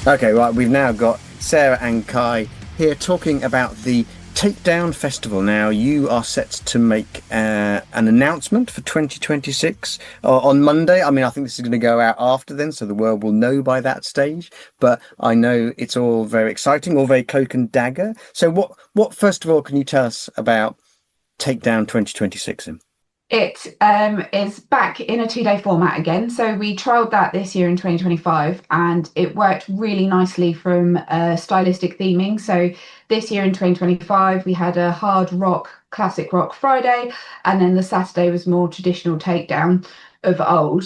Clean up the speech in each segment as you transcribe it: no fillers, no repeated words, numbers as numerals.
Okay, right. We've now got Sarah and Kai here talking about the Takedown Festival. Now, you are set to make an announcement for 2026 on Monday. I mean, I think this is going to go out after then, so the world will know by that stage. But I know it's all very exciting, all very cloak and dagger. So, what first of all, can you tell us about Takedown 2026? It is back in a 2-day format again. So we trialled that this year in 2025 and it worked really nicely from stylistic theming. So this year in 2025, we had a hard rock, classic rock Friday, and then the Saturday was more traditional takedown of old.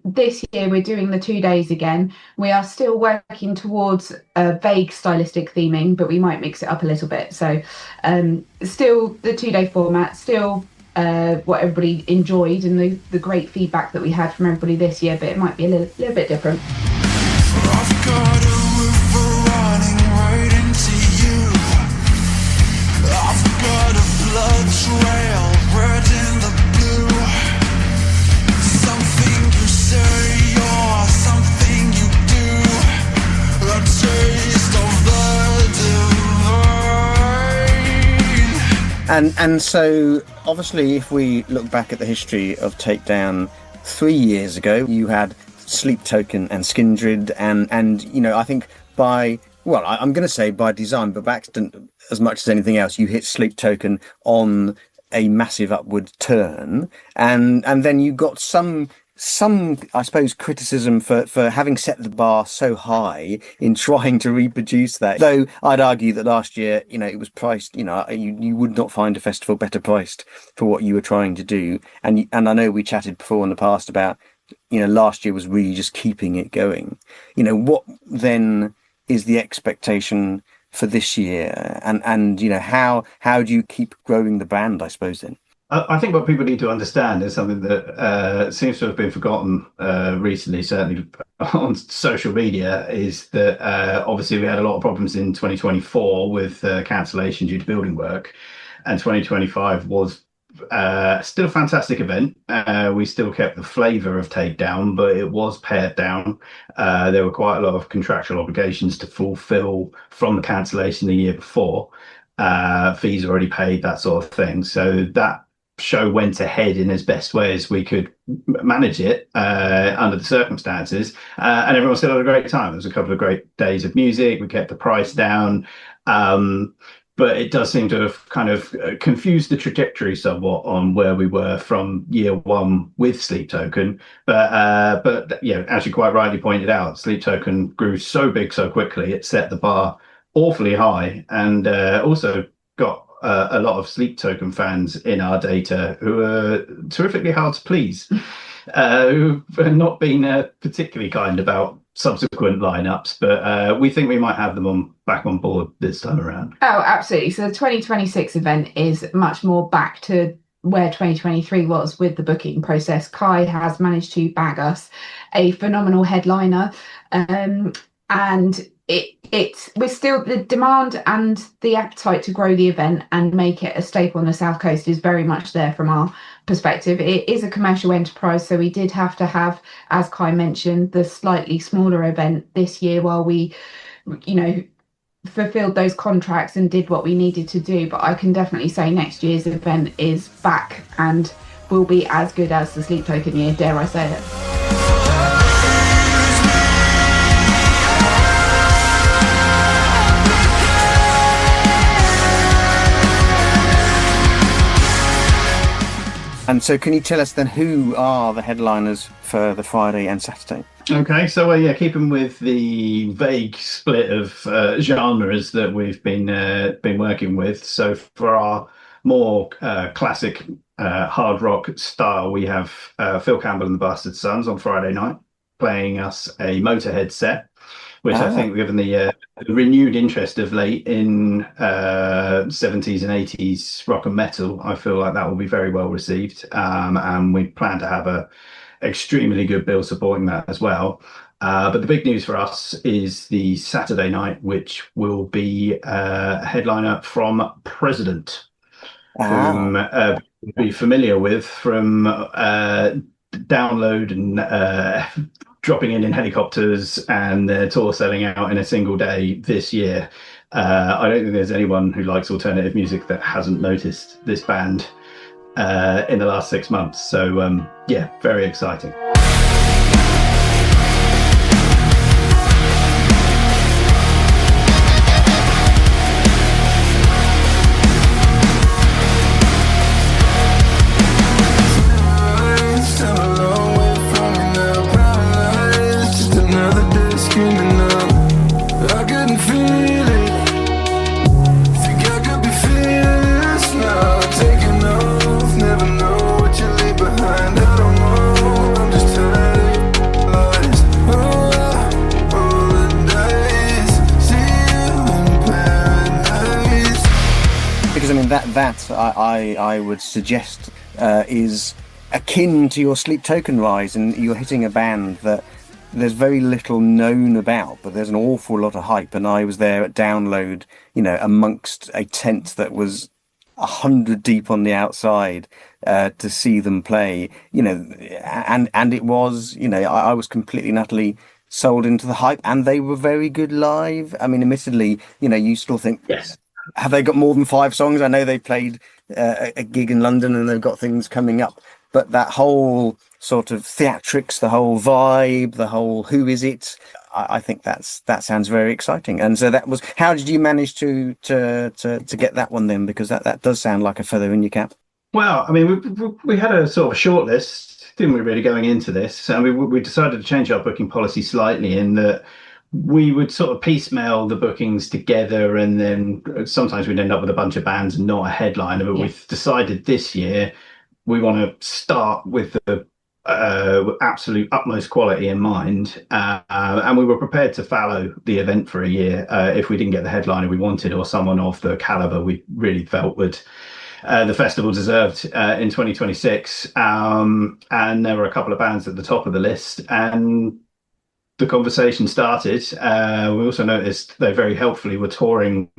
This year we're doing the 2 days again. We are still working towards a vague stylistic theming, but we might mix it up a little bit. So still the 2-day format, still what everybody enjoyed and the great feedback that we had from everybody this year, but it might be a little bit different. I've got a river running right into you. I've got a blood trail red in the blue. Something you say or something you do, a taste of the divine. And so obviously, if we look back at the history of Takedown 3 years ago, you had Sleep Token and Skindred, and I think I'm going to say by design, but by accident as much as anything else, you hit Sleep Token on a massive upward turn, and then you got some I suppose criticism for having set the bar so high in trying to reproduce that. Though I'd argue that last year, it was priced, you would not find a festival better priced for what you were trying to do. And I know we chatted before in the past about, last year was really just keeping it going. What then is the expectation for this year? And how do you keep growing the brand, I suppose, then? I think what people need to understand is something that seems to have been forgotten recently, certainly on social media, is that obviously we had a lot of problems in 2024 with cancellation due to building work, and 2025 was still a fantastic event. We still kept the flavour of Takedown, but it was pared down. There were quite a lot of contractual obligations to fulfil from the cancellation the year before. Fees already paid, that sort of thing. So that show went ahead in as best way as we could manage it under the circumstances, and everyone still had a great time. There was a couple of great days of music. We kept the price down, but it does seem to have kind of confused the trajectory somewhat on where we were from year one with Sleep Token. But as you quite rightly pointed out, Sleep Token grew so big so quickly, it set the bar awfully high, and also got a lot of Sleep Token fans in our data who are terrifically hard to please, who've not been particularly kind about subsequent lineups, but we think we might have them back on board this time around. Oh, absolutely. So the 2026 event is much more back to where 2023 was with the booking process. Kai has managed to bag us a phenomenal headliner, and we're still, the demand and the appetite to grow the event and make it a staple on the South Coast is very much there from our perspective. It is a commercial enterprise, so we did have to have, as Kai mentioned, the slightly smaller event this year while we, fulfilled those contracts and did what we needed to do. But I can definitely say next year's event is back and will be as good as the Sleep Token year, dare I say it. And so can you tell us then who are the headliners for the Friday and Saturday? Okay, so keeping with the vague split of genres that we've been working with. So for our more classic hard rock style, we have Phil Campbell and the Bastard Sons on Friday night, playing us a Motorhead set, which I think, given the renewed interest of late in 70s and 80s rock and metal, I feel like that will be very well received. And we plan to have a extremely good bill supporting that as well. But the big news for us is the Saturday night, which will be a headliner from President, whom you'll be familiar with from Download and dropping in helicopters, and their tour selling out in a single day this year. I don't think there's anyone who likes alternative music that hasn't noticed this band in the last 6 months. So yeah, very exciting. That I would suggest is akin to your Sleep Token rise, and you're hitting a band that there's very little known about, but there's an awful lot of hype. And I was there at Download, amongst a tent that was 100 deep on the outside to see them play, and it was, I was completely and utterly sold into the hype, and they were very good live. I mean, admittedly, you still think, yes, have they got more than 5 songs? I know they played a gig in London and they've got things coming up, but that whole sort of theatrics, the whole vibe, the whole who is it, I think that sounds very exciting. And so that was, how did you manage to get that one then? Because that does sound like a feather in your cap. Well, I mean, we had a sort of a short list, didn't we, really, going into this? And we decided to change our booking policy slightly in that we would sort of piecemeal the bookings together, and then sometimes we'd end up with a bunch of bands and not a headliner. But we've decided this year we want to start with the absolute utmost quality in mind, and we were prepared to fallow the event for a year if we didn't get the headliner we wanted, or someone of the caliber we really felt would the festival deserved in 2026. And there were a couple of bands at the top of the list, and the conversation started. We also noticed they very helpfully were touring.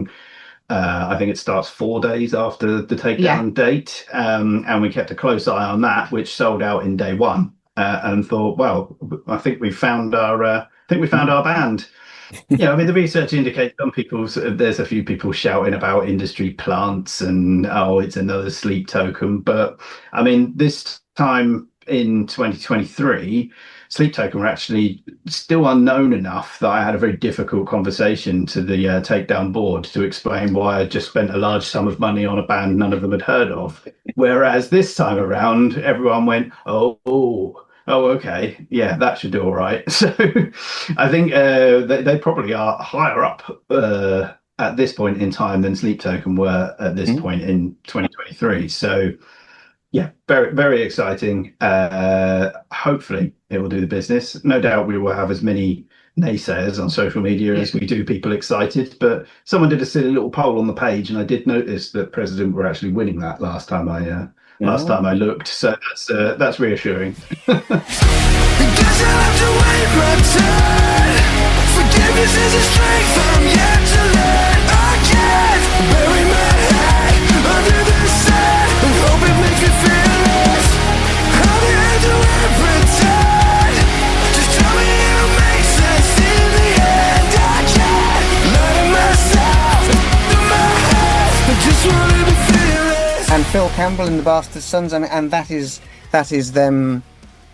I think it starts 4 days after the Takedown date, and we kept a close eye on that, which sold out in day one. And thought, well, I think we found our band. I mean, the research indicates there's a few people shouting about industry plants and it's another Sleep Token, but I mean, this time in 2023. Sleep Token were actually still unknown enough that I had a very difficult conversation to the Takedown board to explain why I just spent a large sum of money on a band none of them had heard of. Whereas this time around, everyone went, oh, okay, yeah, that should do all right. So I think they probably are higher up at this point in time than Sleep Token were at this point in 2023. So yeah, very, very exciting. Hopefully it will do the business. No doubt we will have as many naysayers on social media as we do people excited, but someone did a silly little poll on the page, and I did notice that President were actually winning that last time I looked. So that's reassuring. Forgiveness is a strength I'm yet to learn. I can't bury my head under the sand and hope it makes me feel less. How the hell do I pretend? Just tell me it'll make sense in the end. I can't lie to myself in my head. I just wanna be fearless. And Phil Campbell and the Bastard Sons, and that is them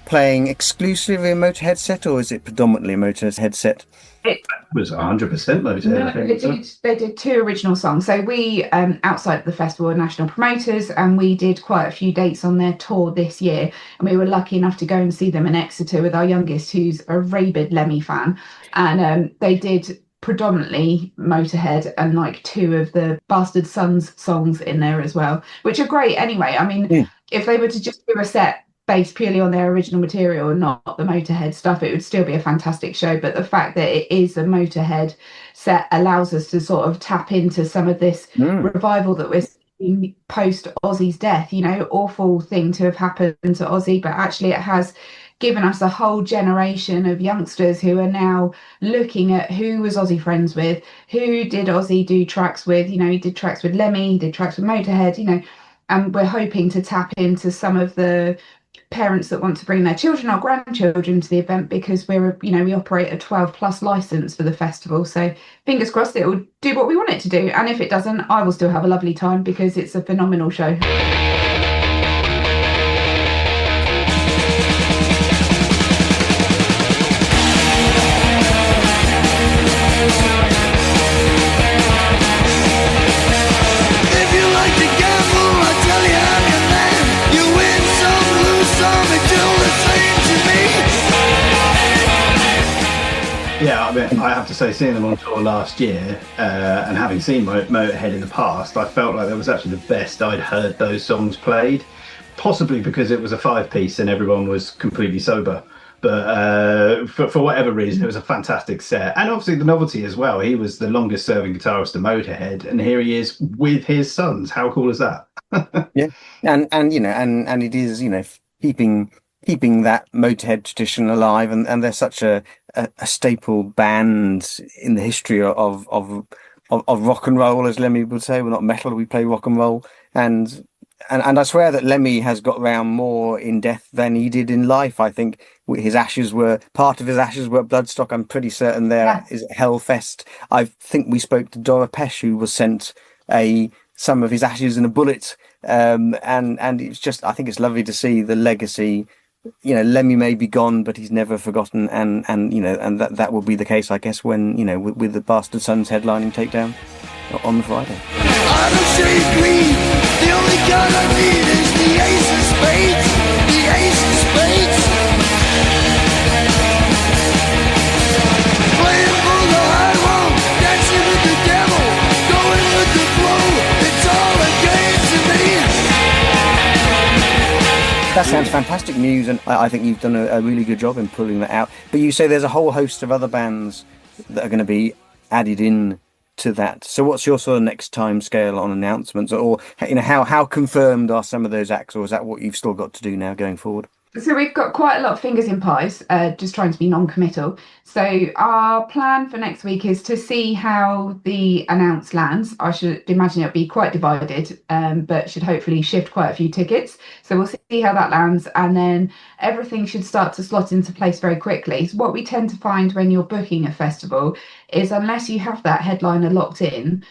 playing exclusively a Motorhead set, or is it predominantly a Motorhead set? It was 100% Motorhead. No, they did 2 original songs. So we, outside the festival, are national promoters, and we did quite a few dates on their tour this year. And we were lucky enough to go and see them in Exeter with our youngest, who's a rabid Lemmy fan. And they did predominantly Motorhead and like 2 of the Bastard Sons songs in there as well, which are great anyway. I mean, if they were to just do a set based purely on their original material and not the Motorhead stuff, it would still be a fantastic show. But the fact that it is a Motorhead set allows us to sort of tap into some of this revival that we're seeing post Ozzy's death. Awful thing to have happened to Ozzy, but actually it has given us a whole generation of youngsters who are now looking at who was Ozzy friends with, who did Ozzy do tracks with. He did tracks with Lemmy, he did tracks with Motorhead, and we're hoping to tap into some of the parents that want to bring their children or grandchildren to the event, because we operate a 12+ license for the festival. So fingers crossed it will do what we want it to do. And if it doesn't, I will still have a lovely time because it's a phenomenal show. Yeah, I mean, I have to say, seeing them on tour last year and having seen Motorhead in the past, I felt like that was actually the best I'd heard those songs played, possibly because it was a 5-piece and everyone was completely sober. But for whatever reason, it was a fantastic set. And obviously the novelty as well. He was the longest serving guitarist of Motorhead, and here he is with his sons. How cool is that? Yeah, and it is, keeping that Motorhead tradition alive, and they're such a staple band in the history of rock and roll, as Lemmy would say. We're not metal, we play rock and roll, and I swear that Lemmy has got round more in death than he did in life. I think part of his ashes were at Bloodstock. I'm pretty certain there is Hellfest. I think we spoke to Dora Pesh, who was sent some of his ashes in a bullet, and it's just, I think it's lovely to see the legacy. Lemmy may be gone, but he's never forgotten, and that will be the case, I guess, when with the Bastard Sons headlining Takedown on the Friday. I don't shade green. The only gun I need is the ace of spades. The ace of spades. Playing for the high road, dancing with the devil, going with the flow. It's all a game to me. That sounds fantastic news, and I think you've done a really good job in pulling that out. But you say there's a whole host of other bands that are going to be added in to that. So what's your sort of next time scale on announcements, or how confirmed are some of those acts, or is that what you've still got to do now going forward? So we've got quite a lot of fingers in pies, just trying to be non-committal. So our plan for next week is to see how the announce lands. I should imagine it'll be quite divided, but should hopefully shift quite a few tickets. So we'll see how that lands, and then everything should start to slot into place very quickly. So what we tend to find when you're booking a festival is, unless you have that headliner locked in,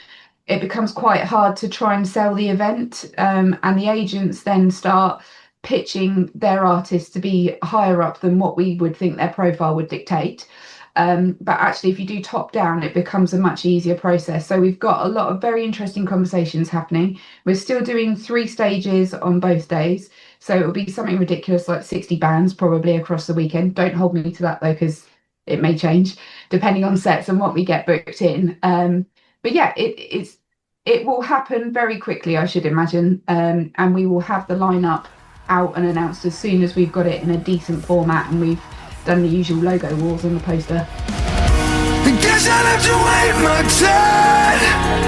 it becomes quite hard to try and sell the event, and the agents then start pitching their artists to be higher up than what we would think their profile would dictate. But actually, if you do top down, it becomes a much easier process. So we've got a lot of very interesting conversations happening. We're still doing 3 stages on both days. So it'll be something ridiculous like 60 bands probably across the weekend. Don't hold me to that though, because it may change depending on sets and what we get booked in. But yeah, it will happen very quickly, I should imagine. And we will have the lineup out and announced as soon as we've got it in a decent format and we've done the usual logo walls on the poster. Guess I'll have to wait my turn.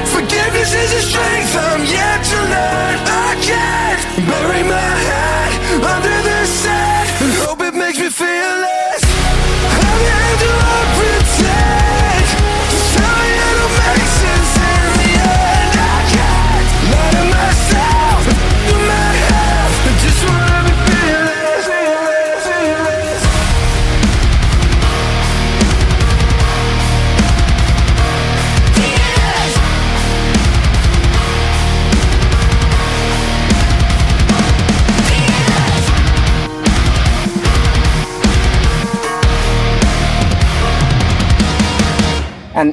Forgiveness is a strength I'm yet to learn. I can't bury my head under the sand and hope it makes me feel less. I'm here to pretend to tell me it'll make sense in the end. I can't lie to myself, to my health. I just wanna be fearless, fearless, fearless.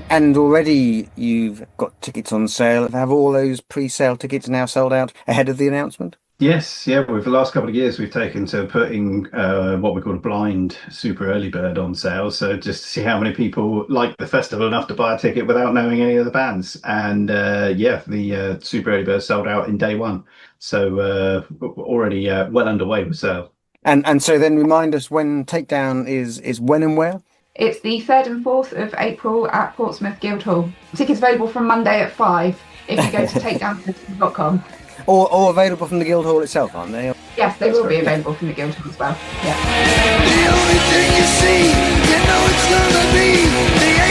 And already you've got tickets on sale. Have all those pre-sale tickets now sold out ahead of the announcement? Yes, yeah. With the last couple of years, we've taken to putting what we call a blind super early bird on sale. So just to see how many people like the festival enough to buy a ticket without knowing any of the bands. And the super early bird sold out in day one. So already well underway with sale. And so then remind us when Takedown is when and where? It's the 3rd and 4th of April at Portsmouth Guildhall. Tickets available from Monday at 5 if you go to takedownfestival.com. Or available from the Guildhall itself, aren't they? Yes, they will be available from the Guildhall as well. Yeah. The only thing you see, you know it's gonna be the